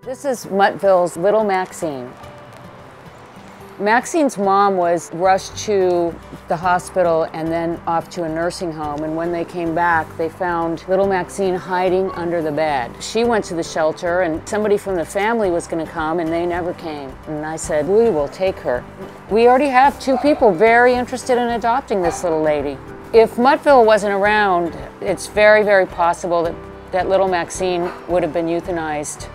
This is Muttville's little Maxine. Maxine's mom was rushed to the hospital and then off to a nursing home, and when they came back, they found little Maxine hiding under the bed. She went to the shelter, and somebody from the family was going to come, and they never came. And I said, we will take her. We already have 2 people very interested in adopting this little lady. If Muttville wasn't around, it's very, very possible that little Maxine would have been euthanized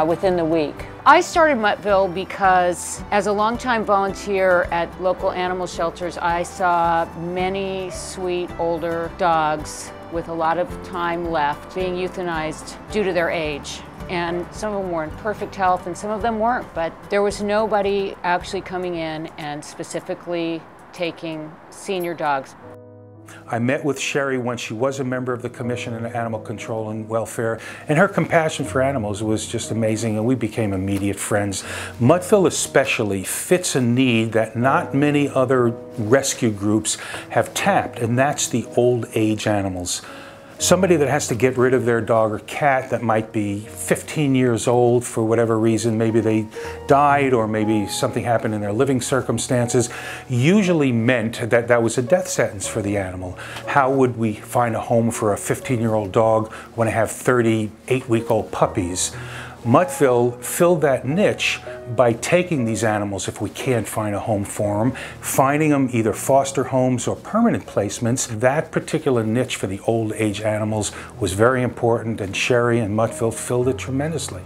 within the week. I started Muttville because as a longtime volunteer at local animal shelters, I saw many sweet older dogs with a lot of time left being euthanized due to their age. And some of them were in perfect health and some of them weren't, but there was nobody actually coming in and specifically taking senior dogs. I met with Sherry when she was a member of the Commission on Animal Control and Welfare, and her compassion for animals was just amazing, and we became immediate friends. Muttville especially fits a need that not many other rescue groups have tapped, and that's the old age animals. Somebody that has to get rid of their dog or cat that might be 15 years old for whatever reason, maybe they died or maybe something happened in their living circumstances, usually meant that that was a death sentence for the animal. How would we find a home for a 15-year-old dog when I have 38-week-old puppies? Muttville filled that niche by taking these animals, if we can't find a home for them, finding them either foster homes or permanent placements. That particular niche for the old age animals was very important, and Sherry and Muttville filled it tremendously.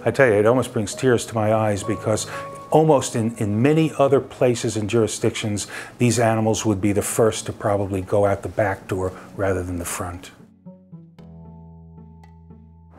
I tell you, it almost brings tears to my eyes because almost in many other places and jurisdictions, these animals would be the first to probably go out the back door rather than the front.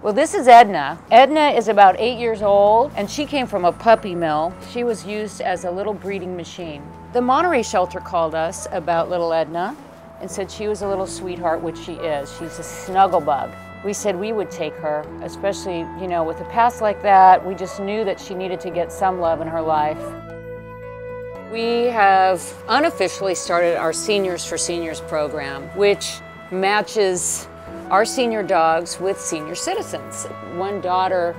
Well, this is Edna. Edna is about 8 years old, and she came from a puppy mill. She was used as a little breeding machine. The Monterey shelter called us about little Edna and said she was a little sweetheart, which she is. She's a snuggle bug. We said we would take her, especially, you know, with a past like that. We just knew that she needed to get some love in her life. We have unofficially started our Seniors for Seniors program, which matches our senior dogs with senior citizens. One daughter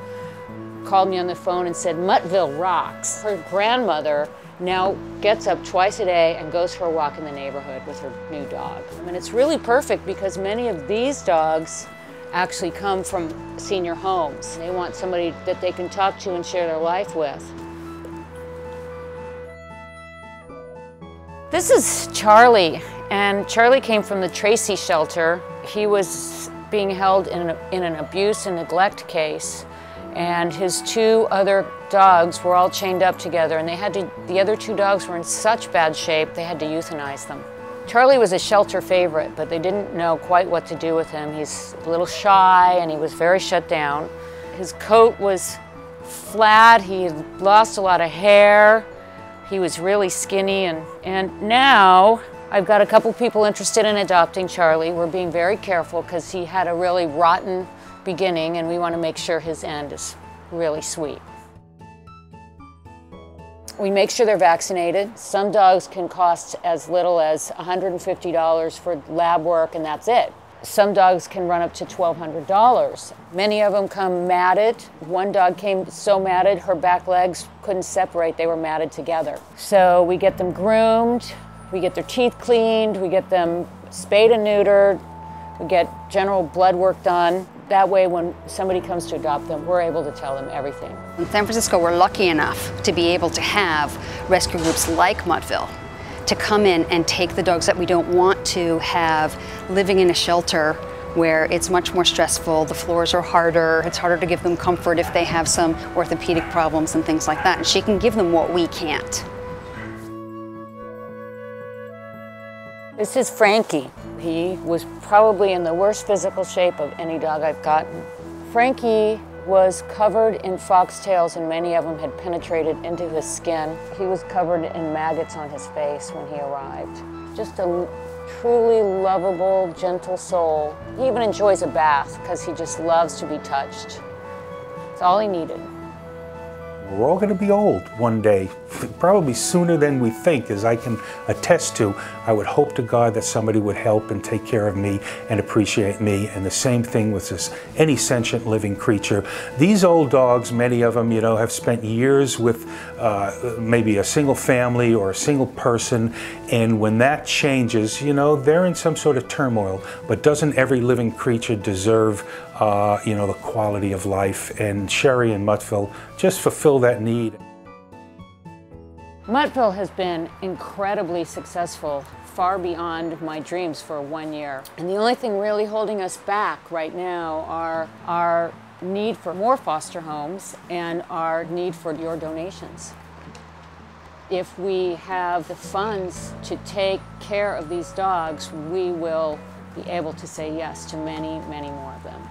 called me on the phone and said, Muttville rocks. Her grandmother now gets up twice a day and goes for a walk in the neighborhood with her new dog. And it's really perfect because many of these dogs actually come from senior homes. They want somebody that they can talk to and share their life with. This is Charlie, and Charlie came from the Tracy shelter. He was being held in an abuse and neglect case, and his 2 other dogs were all chained up together, and the other 2 dogs were in such bad shape they had to euthanize them. Charlie was a shelter favorite, but they didn't know quite what to do with him. He's a little shy and he was very shut down. His coat was flat, he had lost a lot of hair, he was really skinny, and now I've got a couple people interested in adopting Charlie. We're being very careful because he had a really rotten beginning, and we want to make sure his end is really sweet. We make sure they're vaccinated. Some dogs can cost as little as $150 for lab work, and that's it. Some dogs can run up to $1,200. Many of them come matted. One dog came so matted, her back legs couldn't separate. They were matted together. So we get them groomed. We get their teeth cleaned, we get them spayed and neutered, we get general blood work done. That way when somebody comes to adopt them, we're able to tell them everything. In San Francisco, we're lucky enough to be able to have rescue groups like Muttville to come in and take the dogs that we don't want to have living in a shelter where it's much more stressful, the floors are harder, it's harder to give them comfort if they have some orthopedic problems and things like that. And she can give them what we can't. This is Frankie. He was probably in the worst physical shape of any dog I've gotten. Frankie was covered in foxtails, and many of them had penetrated into his skin. He was covered in maggots on his face when he arrived. Just a truly lovable, gentle soul. He even enjoys a bath because he just loves to be touched. It's all he needed. We're all going to be old one day, probably sooner than we think, as I can attest to. I would hope to God that somebody would help and take care of me and appreciate me, and the same thing with any sentient living creature. These old dogs, many of them, have spent years with maybe a single family or a single person, and when that changes, they're in some sort of turmoil. But doesn't every living creature deserve the quality of life? And Sherry and Muttville just fulfill that need. Muttville has been incredibly successful, far beyond my dreams for 1 year. And the only thing really holding us back right now are our need for more foster homes and our need for your donations. If we have the funds to take care of these dogs, we will be able to say yes to many, many more of them.